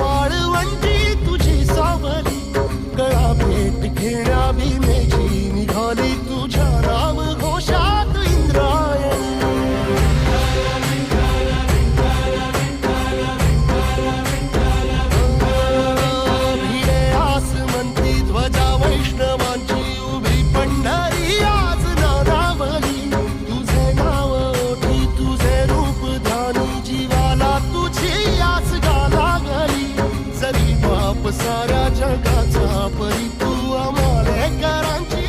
वाळवंटी तुझी सावली गळा भेट घेण्या भीमेची निघाली तुझ्या नाम घोषात इंद्रायणी भिडे आसमंती ध्वजा वैष्णवांची उभी पंढरी आज नादावली तुझे नाव ओठी तुझे रूप ध्यानी जीवाला तुझी आस गाला गली जरी बाप साऱ्या जगाचा परी तू आम्हाला करांची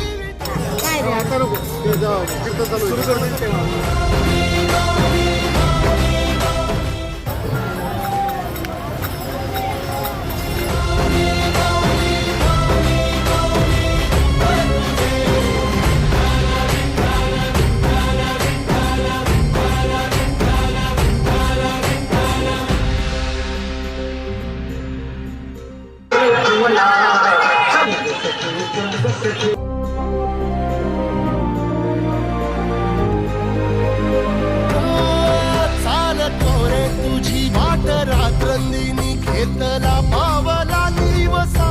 चालतो रे तुझी वाट रात्रंदिनी घेतला पावला दिवसा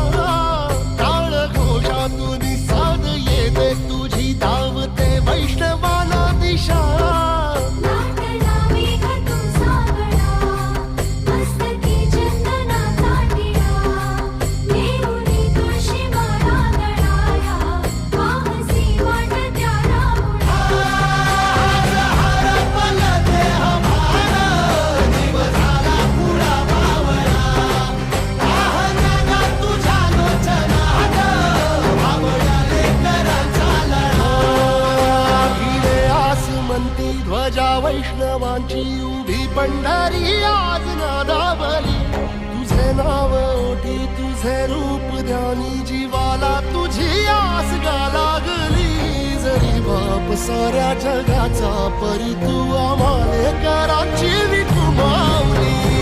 टाळ घोषातून साध येते तुझी धावते वैष्णवाला दिशा ध्वजा वैष्णवांची उभी पंढरी आज नादावली तुझे नाव ओठी तुझे रूप ध्यानी जीवाला तुझी आस गा लागली जरी बाप साऱ्या जगाचा परी तू आम्हाला कराची विठू माऊली